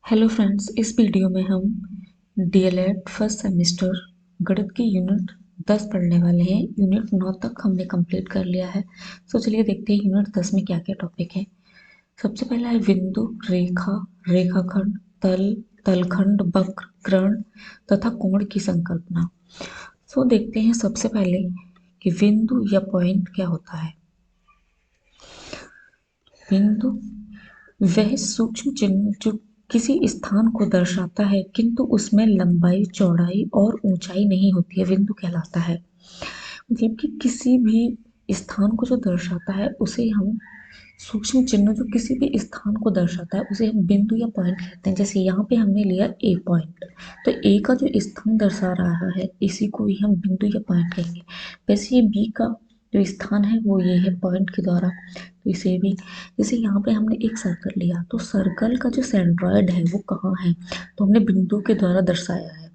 Hello friends, इस video में हम डीएलएड फर्स्ट सेमेस्टर गणित की यूनिट 10 पढ़ने वाले हैं। यूनिट 9 तक हमने कंप्लीट कर लिया है। तो चलिए देखते हैं यूनिट 10 में क्या क्या टॉपिक है। सबसे पहला है बिंदु, रेखा, रेखाखंड, तल, तलखंड, वक्र, कर्ण तथा कोण की संकल्पना। सो देखते हैं सबसे पहले कि बिंदु या पॉइंट क्या होता है। बिंदु वह सूक्ष्म चिन्ह जो किसी स्थान को दर्शाता है किंतु उसमें लंबाई, चौड़ाई और ऊंचाई नहीं होती है, बिंदु कहलाता है। मतलब कि किसी भी स्थान को जो दर्शाता है उसे हम सूक्ष्म चिन्ह जो किसी भी स्थान को दर्शाता है उसे हम बिंदु या पॉइंट कहते हैं। जैसे यहाँ पे हमने लिया ए पॉइंट, तो ए का जो स्थान दर्शा रहा है इसी को ही हम बिंदु या पॉइंट कहेंगे। वैसे ये बी का जो स्थान है वो ये है पॉइंट के द्वारा, तो इसे भी। जैसे यहाँ पे हमने एक सर्कल लिया तो सर्कल का जो सेंट्रॉइड है वो कहाँ है, तो हमने बिंदु के द्वारा दर्शाया है,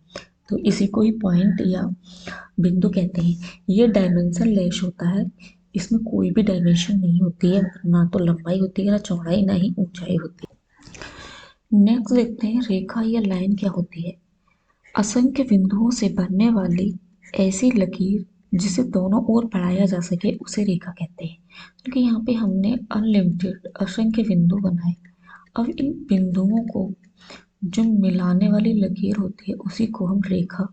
तो इसी को ही पॉइंट या बिंदु कहते हैं। ये डायमेंशन लेस होता है, इसमें कोई भी डायमेंशन नहीं होती है, ना तो लंबाई होती है, ना चौड़ाई, ना ही ऊंचाई होती है। नेक्स्ट देखते हैं रेखा या लाइन क्या होती है। असंख्य बिंदुओं से बनने वाली ऐसी लकीर जिसे दोनों ओर बढ़ाया जा सके उसे रेखा कहते हैं। क्योंकि यहाँ पे हमने अनलिमिटेड असंख्य बिंदु बनाए, अब इन बिंदुओं को जो मिलाने वाली लकीर होती है उसी को हम रेखा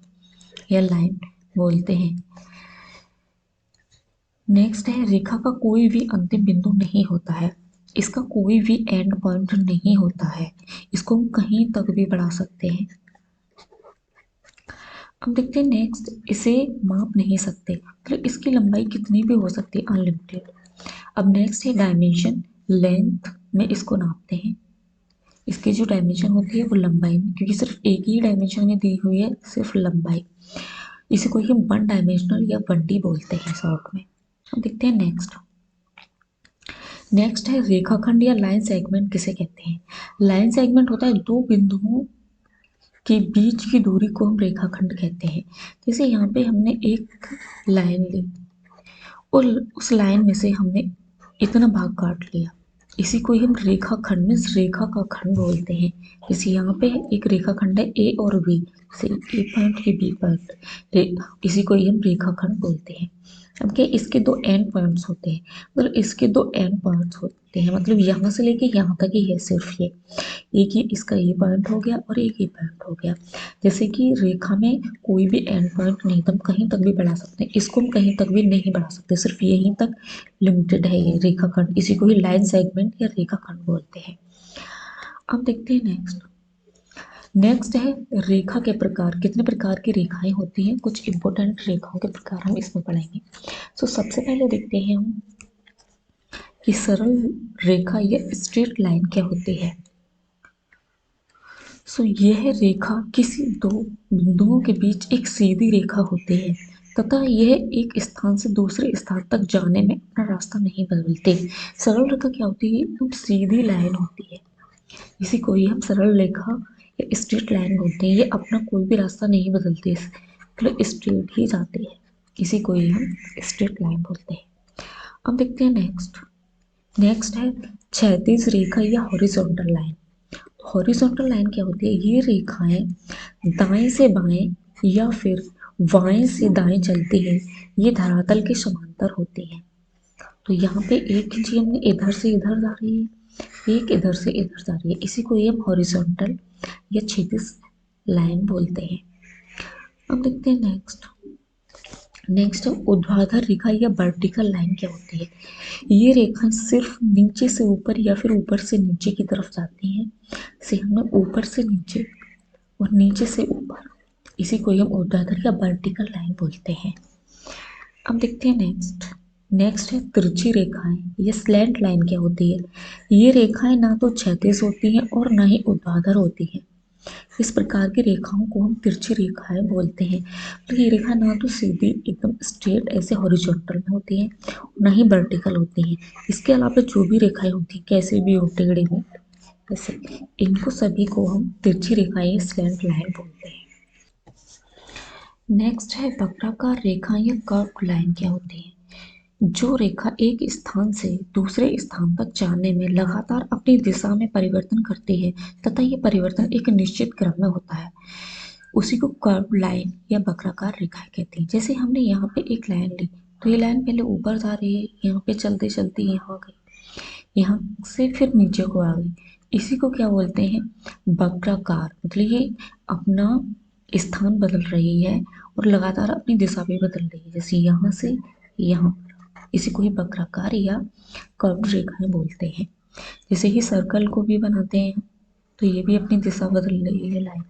या लाइन बोलते हैं। नेक्स्ट है रेखा का कोई भी अंतिम बिंदु नहीं होता है, इसका कोई भी एंड पॉइंट नहीं होता है, इसको हम कहीं तक भी बढ़ा सकते हैं। अब देखते हैं नेक्स्ट, इसे माप नहीं सकते, मतलब इसकी लंबाई कितनी भी हो सकती है, अनलिमिटेड। अब नेक्स्ट है डायमेंशन, लेंथ में इसको नापते हैं। इसकी जो डायमेंशन होती है वो लंबाई में, क्योंकि सिर्फ एक ही डायमेंशन में दी हुई है, सिर्फ लंबाई। इसे कोई हम वन डायमेंशनल या 1D बोलते हैं शॉर्ट में। अब देखते हैं नेक्स्ट। नेक्स्ट है रेखाखंड या लाइन सेगमेंट किसे कहते हैं। लाइन सेगमेंट होता है दो बिंदुओं के बीच की दूरी को हम रेखाखंड कहते हैं। जैसे यहाँ पे हमने एक लाइन ली और उस लाइन में से हमने इतना भाग काट लिया, इसी को ही हम रेखाखंड में रेखा का खंड बोलते हैं। जैसे यहाँ पे एक रेखाखंड है ए और बी, से ए पॉइंट ये बी पॉइंट, इसी को ही हम रेखाखंड बोलते हैं। अब क्या, इसके दो एंड पॉइंट्स होते हैं, मतलब इसके दो एंड पॉइंट्स होते हैं, मतलब यहाँ से लेके यहाँ तक ही है सिर्फ ये। एक ही इसका ये पॉइंट हो गया और एक ये पॉइंट हो गया। जैसे कि रेखा में कोई भी एंड पॉइंट नहीं, तो हम कहीं तक भी बढ़ा सकते हैं, इसको हम कहीं तक भी नहीं बढ़ा सकते, सिर्फ यहीं तक लिमिटेड है ये रेखाखंड। इसी को ही लाइन सेगमेंट या रेखाखंड बोलते हैं। अब देखते हैं नेक्स्ट। नेक्स्ट है रेखा के प्रकार, कितने प्रकार की रेखाएं होती हैं, कुछ इंपॉर्टेंट रेखाओं के प्रकार हम इसमें पढ़ेंगे। तो सबसे पहले देखते हैं हम कि सरल रेखा या स्ट्रेट लाइन क्या होती है। यह रेखा किसी दो बिंदुओं के बीच एक सीधी रेखा होती है तथा यह एक स्थान से दूसरे स्थान तक जाने में अपना रास्ता नहीं बदलते। सरल रेखा क्या होती है, एकदम सीधी लाइन होती है, इसी को ही हम सरल रेखा या स्ट्रेट लाइन बोलते हैं। ये अपना कोई भी रास्ता नहीं बदलती, मतलब स्ट्रेट ही जाती है, इसी को ही हम स्ट्रेट लाइन बोलते हैं। अब देखते हैं नेक्स्ट। नेक्स्ट है क्षैतिज रेखा या हॉरिजॉन्टल लाइन। हॉरिजॉन्टल लाइन क्या होती है, ये रेखाएं दाएं से बाएं या फिर बाएं से दाएं चलती है, ये धरातल के समांतर होती है। तो यहाँ पे एक खींची हमने, इधर से इधर जा रही है, एक इधर से इधर जा रही है, इसी को ही हम हॉरिजॉन्टल या क्षैतिज लाइन बोलते हैं। अब देखते हैं नेक्स्ट। नेक्स्ट है ऊर्ध्वाधर रेखा या वर्टिकल लाइन क्या होती है। ये रेखा सिर्फ नीचे से ऊपर या फिर ऊपर से नीचे की तरफ जाती है, इसे हमने ऊपर से नीचे और नीचे से ऊपर, इसी को हम ऊर्ध्वाधर या वर्टिकल लाइन बोलते हैं। अब देखते हैं नेक्स्ट। नेक्स्ट है तिरछी रेखाएं, ये स्लैंट लाइन क्या होती है। ये रेखाएं ना तो क्षैतिज होती हैं और ना ही ऊर्ध्वाधर होती हैं, इस प्रकार की रेखाओं को हम तिरछी रेखाएं बोलते हैं। तो ये रेखा ना तो सीधी एकदम स्ट्रेट ऐसे हॉरिजॉन्टल में होती है, ना ही वर्टिकल होती है। इसके अलावा जो भी रेखाएं होती हैं कैसे भी हो, टेढ़ी में, जैसे इनको सभी को हम तिरछी रेखाएं स्लैंट लाइन बोलते हैं। नेक्स्ट है वक्राकार रेखा या कर्व लाइन क्या होती है। जो रेखा एक स्थान से दूसरे स्थान तक जाने में लगातार अपनी दिशा में परिवर्तन करती है तथा ये परिवर्तन एक निश्चित क्रम में होता है, उसी को कर्व लाइन या वक्राकार रेखाएं कहते हैं। जैसे हमने यहाँ पे एक लाइन ली, तो ये लाइन पहले ऊपर जा रही है, यहाँ पे चलते चलते यहाँ गई, यहाँ से फिर नीचे को आ गई, इसी को क्या बोलते हैं, वक्राकार। मतलब ये अपना स्थान बदल रही है और लगातार अपनी दिशा भी बदल रही है, जैसे यहाँ से यहाँ, इसी को ही वक्राकार या कर्व रेखाएं बोलते हैं। जैसे ही सर्कल को भी बनाते हैं तो ये भी अपनी दिशा बदल रही है लाइन।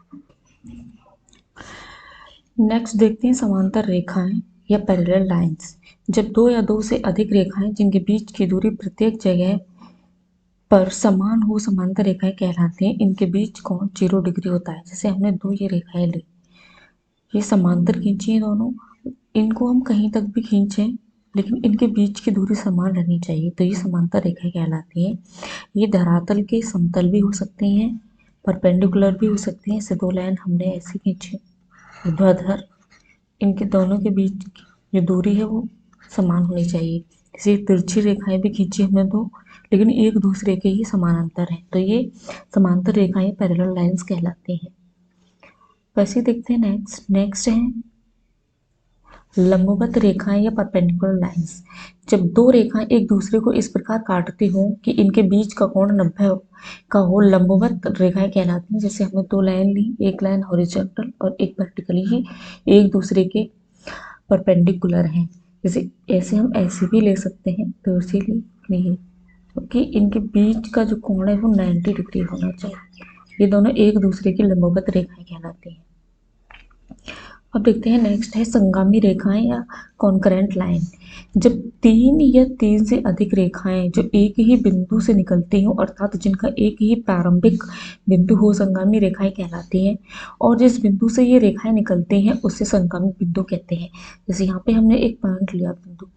नेक्स्ट देखते हैं समांतर रेखाएं या पैरेलल लाइंस। जब दो या दो से अधिक रेखाएं जिनके बीच की दूरी प्रत्येक जगह पर समान हो समांतर रेखाएं कहलाती हैं। इनके बीच कोण 0 डिग्री होता है। जैसे हमने दो ये रेखाएं ली, ये समांतर खींची है दोनों, इनको हम कहीं तक भी खींचें लेकिन इनके बीच की दूरी समान रहनी चाहिए, तो ये समांतर रेखाएं कहलाती हैं। ये धरातल के समतल भी हो सकती हैं, परपेंडिकुलर भी हो सकती हैं। ऐसे दो लाइन हमने ऐसे खींचे ऊर्ध्वाधर, इनके दोनों के बीच की जो दूरी है वो समान होनी चाहिए। इसी तिरछी रेखाएं भी खींची हमने दो, लेकिन एक दूसरे के ही समानांतर हैं, तो ये समांतर रेखाएं पैरेलल लाइंस कहलाती हैं। वैसे देखते हैं नेक्स्ट है लंबवत रेखाएं या परपेंडिकुलर लाइंस। जब दो रेखाएं एक दूसरे को इस प्रकार काटती हों कि इनके बीच का कोण 90 का हो, लंबवत रेखाएं कहलाती हैं। जैसे हमने दो लाइन ली, एक लाइन हॉरिजॉन्टल और एक वर्टिकली ही एक दूसरे के परपेंडिकुलर हैं। जैसे ऐसे हम ऐसे भी ले सकते हैं, तो इसीलिए नहीं, क्योंकि इनके बीच का जो कोण है वो 90 डिग्री होना चाहिए। ये दोनों एक दूसरे की लंबवत रेखाएं कहलाती हैं। अब देखते हैं नेक्स्ट है संगामी रेखाएं या कॉन्करेंट लाइन। जब तीन या तीन से अधिक रेखाएं जो एक ही बिंदु से निकलती हों, अर्थात जिनका एक ही प्रारंभिक बिंदु हो, संगामी रेखाएं कहलाती हैं। और जिस बिंदु से ये रेखाएं निकलती हैं उसे संगामी बिंदु कहते हैं। जैसे यहाँ पे हमने एक पॉइंट लिया बिंदु,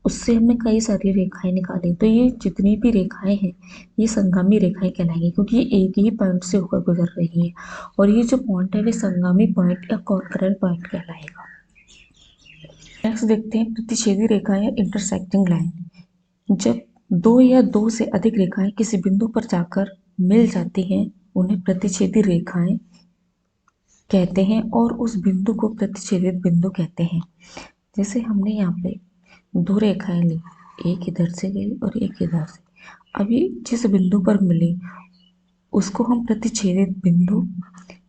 उससे हमने कई सारी रेखाएं निकाली, तो ये जितनी भी रेखाएं हैं ये संगामी रेखाएं कहलाएंगी, क्योंकि ये एक ही पॉइंट से होकर गुजर रही हैं। और ये जो पॉइंट है वे संगामी पॉइंट या कॉन्करेंट पॉइंट कहलाएगा। नेक्स्ट देखते हैं प्रतिच्छेदी रेखाएं या इंटरसेक्टिंग लाइन। जब दो या दो से अधिक रेखाएं किसी बिंदु पर जाकर मिल जाती हैं उन्हें प्रतिच्छेदी रेखाएं कहते हैं, और उस बिंदु को प्रतिच्छेदित बिंदु कहते हैं। जैसे हमने यहाँ पे दो रेखाएं ली, एक इधर से गई और एक इधर से, अभी जिस बिंदु पर मिली उसको हम प्रतिच्छेदित बिंदु,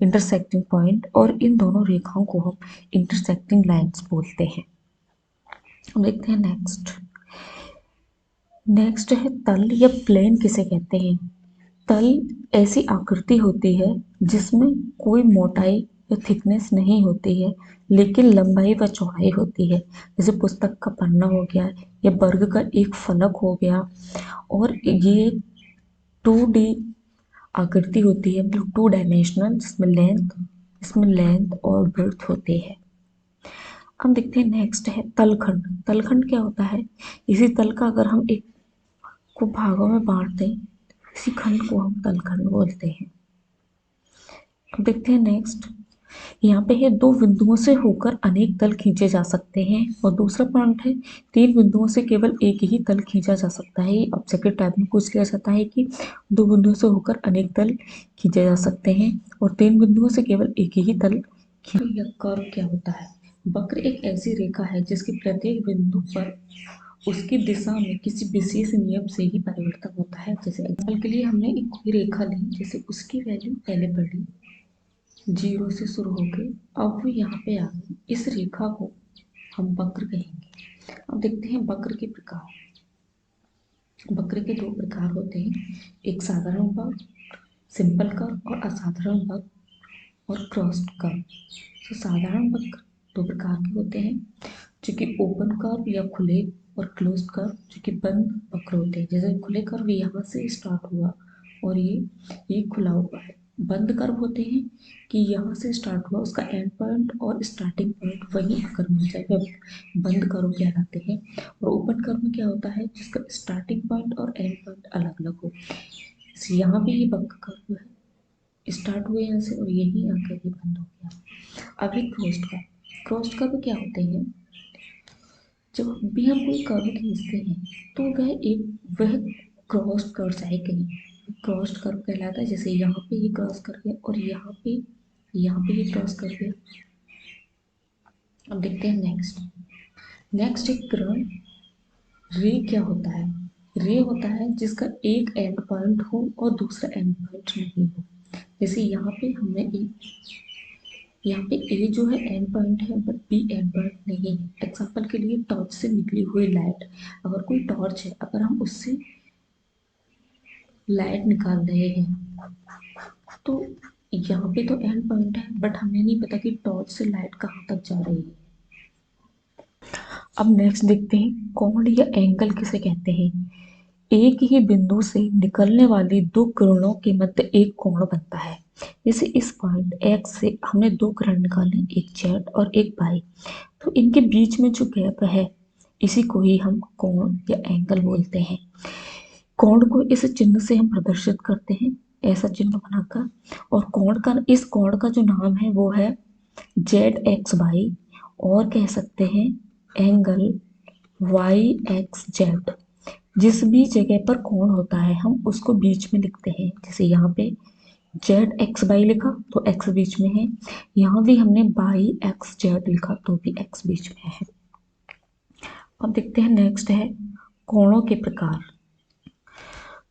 इंटरसेक्टिंग पॉइंट, और इन दोनों रेखाओं को हम इंटरसेक्टिंग लाइंस बोलते हैं। अब देखते हैं नेक्स्ट है तल या प्लेन किसे कहते हैं। तल ऐसी आकृति होती है जिसमें कोई मोटाई या थिकनेस नहीं होती है, लेकिन लंबाई व चौड़ाई होती है। जैसे पुस्तक का पन्ना हो गया या वर्ग का एक फलक हो गया, और ये 2D आकृति होती है, मतलब 2 डायमेंशनल, इसमें लेंथ और ब्रेड्थ होती है। अब देखते हैं नेक्स्ट है तलखंड। तलखंड क्या होता है, इसी तल का अगर हम एक को भागों में बांट दें, इसी खंड को हम तलखंड बोलते हैं। अब देखते हैं नेक्स्ट, यहाँ पे है दो बिंदुओं से होकर अनेक तल खींचे जा सकते हैं, और दूसरा पॉइंट है तीन बिंदुओं से केवल एक ही तल खींचा जा सकता है। ऑब्जेक्टिव टाइप में पूछ लिया जाता है कि दो बिंदुओं से होकर अनेक तल खींचे जा सकते हैं और तीन बिंदुओं से केवल एक ही तल। या कर्व क्या होता है, वक्र एक ऐसी रेखा है जिसके प्रत्येक बिंदु पर उसकी दिशा में किसी विशेष नियम से ही परिवर्तन होता है। जैसे एग्जाम्पल के लिए हमने एक कोई रेखा ली, जैसे उसकी वैल्यू पहले पढ़ी 0 से शुरू होके अब वो यहाँ पे आ गई, इस रेखा को हम वक्र कहेंगे। अब देखते हैं वक्र के प्रकार। वक्र के दो प्रकार होते हैं, एक साधारण वक्र, सिंपल कर्व, और असाधारण वक्र और क्रॉस्ड कर्व। तो साधारण वक्र दो प्रकार के होते हैं, जो कि ओपन कर्व या खुले, और क्लोज्ड कर्व जो कि बंद वक्र होते हैं। जैसे खुले कर्व यहाँ से स्टार्ट हुआ और ये खुला हुआ है। बंद कर्व होते हैं कि यहाँ से स्टार्ट हुआ, उसका एंड पॉइंट और स्टार्टिंग पॉइंट वहीं आकर मिल जाए, वह बंद कर्व कहलाते हैं। और ओपन कर्व में क्या होता है, जिसका स्टार्टिंग पॉइंट और एंड पॉइंट अलग अलग हो। यहाँ भी ये वक्र कर्व है, स्टार्ट हुए यहाँ से और यहीं आकर ये बंद हो गया। अभी क्रॉस्ड कर्व क्या होते हैं, जब भी हम कोई कर्व खींचते हैं तो वह क्रॉस कर जाए कहीं, क्रॉस कर्व कहलाता है। जैसे यहाँ पे ये क्रॉस कर गया और यहाँ पे ये क्रॉस कर गया। अब देखते हैं नेक्स्ट। नेक्स्ट एक किरण रे क्या होता है। रे होता है जिसका एक एंड पॉइंट हो और दूसरा एंड पॉइंट नहीं हो। जैसे यहाँ पे ए जो है एंड पॉइंट है बट बी एंड पॉइंट नहीं है। एग्जाम्पल के लिए टॉर्च से निकली हुई लाइट, अगर कोई टॉर्च है, अगर हम उससे लाइट निकाल रहे हैं तो यहाँ पे तो एंड पॉइंट है बट हमें नहीं पता कि टॉर्च से लाइट कहाँ तक जा रही है। अब नेक्स्ट देखते हैं कोण या एंगल किसे कहते हैं। एक ही बिंदु से निकलने वाली दो किरणों के मध्य एक कोण बनता है। जैसे इस पॉइंट एक्स से हमने दो किरण निकाले, एक जेड और एक वाई, तो इनके बीच में जो गैप है इसी को ही हम कोण या एंगल बोलते हैं। कोण को इस चिन्ह से हम प्रदर्शित करते हैं, ऐसा चिन्ह बनाकर। और इस कोण का जो नाम है वो है जेड एक्स वाई, और कह सकते हैं एंगल वाई एक्स जेड। जिस भी जगह पर कोण होता है हम उसको बीच में लिखते हैं। जैसे यहाँ पे जेड एक्स वाई लिखा तो एक्स बीच में है, यहाँ भी हमने वाई एक्स जेड लिखा तो भी एक्स बीच में है। अब देखते हैं नेक्स्ट है कोणों के प्रकार।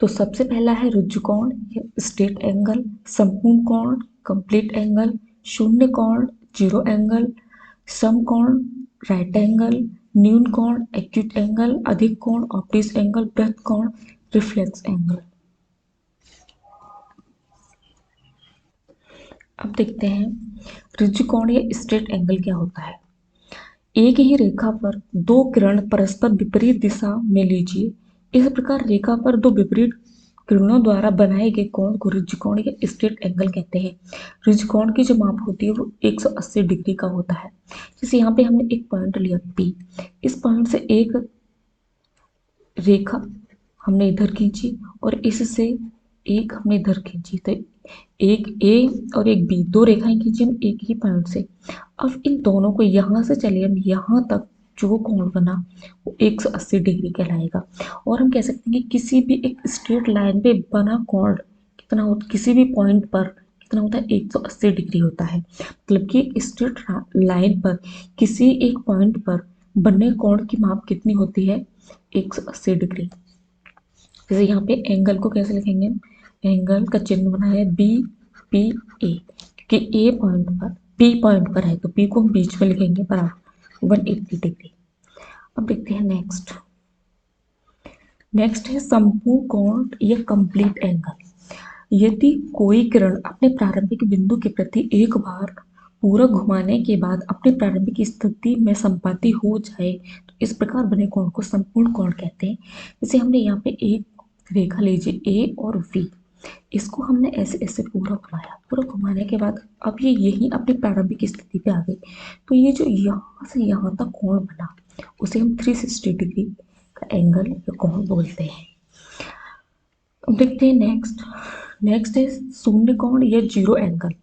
तो सबसे पहला है रुज्जु कोण, स्ट्रेट एंगल, संपूर्ण कोण, कंप्लीट एंगल, शून्य कोण, जीरो एंगल, समकोण, राइट एंगल, न्यून कोण, एक्यूट एंगल, अधिक कोण, ऑब्टूस एंगल, बृहत कोण, रिफ्लेक्स एंगल। अब देखते हैं रुज्जु कोण या स्ट्रेट एंगल क्या होता है। एक ही रेखा पर दो किरण परस्पर विपरीत दिशा में लीजिए। इस प्रकार रेखा पर दो विपरीत किरणों द्वारा बनाए गए कोण को रुज्जु कोण या स्ट्रेट एंगल कहते हैं। रुज्जु कोण की जो माप होती है वो 180 डिग्री का होता है। जैसे यहाँ पे हमने एक पॉइंट लिया P, इस पॉइंट से एक रेखा हमने इधर खींची और इससे एक हमने इधर खींची, तो एक ए और एक बी, दो रेखाएं खींची हम एक ही पॉइंट से। अब इन दोनों को यहाँ से चलिए हम यहाँ तक जो कोण बना वो 180 डिग्री कहलाएगा। और हम कह सकते हैं कि किसी भी एक स्ट्रेट लाइन पे बना कोण कितना होता, किसी भी पॉइंट पर कितना होता है 180 डिग्री होता है। मतलब कि एक स्ट्रेट लाइन पर किसी एक पॉइंट पर बने कोण की माप कितनी होती है 180 डिग्री। जैसे यहाँ पे एंगल को कैसे लिखेंगे, एंगल का चिन्ह बनाया बी पी ए, कि ए पॉइंट पर पी पॉइंट पर है तो पी को हम बीच में लिखेंगे बराबर 180 डिग्री। अब देखते हैं नेक्स्ट। नेक्स्ट है संपूर्ण कोण या कंप्लीट एंगल। यदि कोई किरण अपने प्रारंभिक बिंदु के प्रति एक बार पूरा घुमाने के बाद अपनी प्रारंभिक स्थिति में संपाती हो जाए तो इस प्रकार बने कोण को संपूर्ण कोण कहते हैं। जैसे हमने यहाँ पे एक रेखा लीजिए ए और वी, इसको हमने ऐसे ऐसे पूरा घुमाया, पूरा घुमाने के बाद अब ये यही अपनी प्रारंभिक स्थिति पे आ गई, तो ये जो यहाँ से यहाँ तक कोण बना उसे हम 360 डिग्री का एंगल या कोण बोलते हैं। अब देखते हैं नेक्स्ट। नेक्स्ट है शून्य कोण या जीरो एंगल।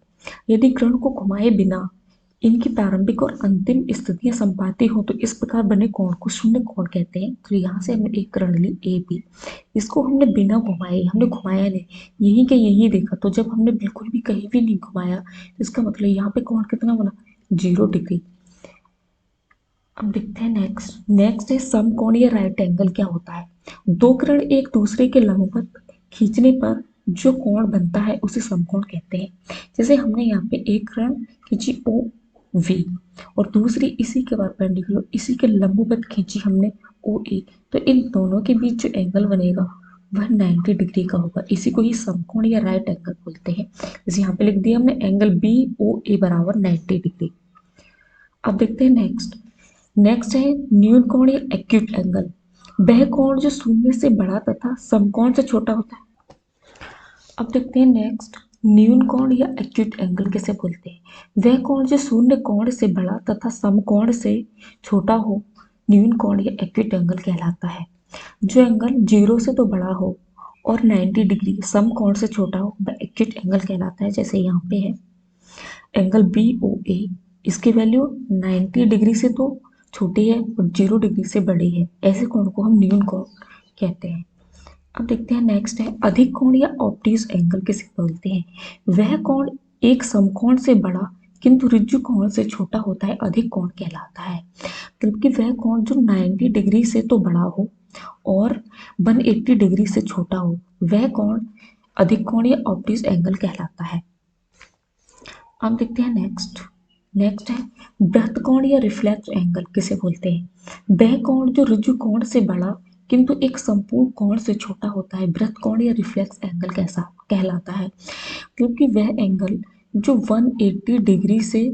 यदि किरण को घुमाए बिना इनकी प्रारंभिक और अंतिम स्थितियां संपाती हो तो इस प्रकार बने कोण को शून्य कोण कहते हैं। तो यहाँ से हमने एक किरण ली ए बी, इसको हमने बिना घुमाए, हमने घुमाया नहीं, यही के यही देखा, तो जब हमने बिल्कुल भी कहीं भी नहीं घुमाया तो इसका मतलब यहाँ पे कोण कितना बना 0 डिग्री। अब देखते हैं नेक्स्ट। नेक्स्ट है समकोण या राइट एंगल क्या होता है। दो किरण एक दूसरे के लंबवत खींचने पर जो कोण बनता है उसे समकोण कहते हैं। जैसे हमने यहाँ पे एक किरण खींची ओ वी और दूसरी इसी के परपेंडिकुलर इसी के लंबवत खींची हमने ओ ए, तो इन दोनों के बीच जो एंगल बनेगा वह 90 डिग्री का होगा। इसी को ही समकोण या राइट एंगल बोलते हैं। जैसे यहाँ पे लिख दिया हमने एंगल बी ओ ए बराबर 90 डिग्री। अब देखते हैं नेक्स्ट। नेक्स्ट है न्यून कोण या एक्यूट एंगल। वह कोण जो शून्य से बड़ा तथा समकोण से छोटा होता है। अब देखते हैं नेक्स्ट, न्यून कोण या एक्यूट एंगल किसे बोलते हैं। वह कोण जो शून्य कोण से बड़ा तथा समकोण से छोटा हो न्यून कोण या एक्यूट एंगल कहलाता है। जो एंगल 0 से तो बड़ा हो और 90 डिग्री समकोण से छोटा हो वह एक्यूट एंगल कहलाता है। जैसे यहाँ पे है एंगल बी ओ ए, इसकी वैल्यू 90 डिग्री से तो छोटी है और 0 डिग्री से बड़ी है, ऐसे कोण को हम न्यून कोण कहते हैं। अब देखते हैं नेक्स्ट है अधिक कोण या ऑब्ट्यूज एंगल किसे बोलते हैं। वह कोण एक समकोण से बड़ा किंतु ऋजु कोण से छोटा होता है, अधिक कोण कहलाता है। मतलब कि वह कोण जो 90 डिग्री से तो बड़ा हो और 180 डिग्री से छोटा हो, वह कोण अधिक कोण या ऑब्ट्यूज एंगल कहलाता है। अब देखते हैं नेक्स्ट नेक्स्ट है बृहत कोण या रिफ्लेक्स एंगल किसे बोलते हैं। वह कोण जो ऋजु कोण से बड़ा किंतु एक संपूर्ण कोण से छोटा होता है, बृहत कोण या रिफ्लेक्स एंगल कैसा कहलाता है। क्योंकि वह एंगल जो 180 डिग्री से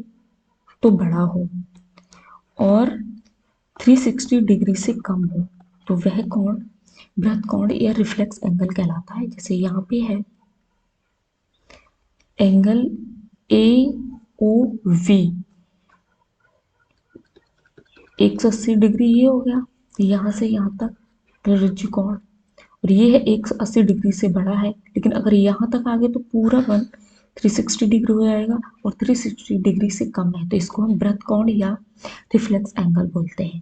तो बड़ा हो और 360 डिग्री से कम हो, तो वह कोण बृहत कोण या रिफ्लेक्स एंगल कहलाता है। जैसे यहाँ पे है angle A O V 180 degree ये हो गया, यहाँ से यहाँ तक ऋजु कोण, और ये है 180 डिग्री से बड़ा है, लेकिन अगर यहाँ तक आ गए तो पूरा 360 डिग्री हो जाएगा और 360 डिग्री से कम है, तो इसको हम बृहत कोण या रिफ्लेक्स एंगल बोलते हैं।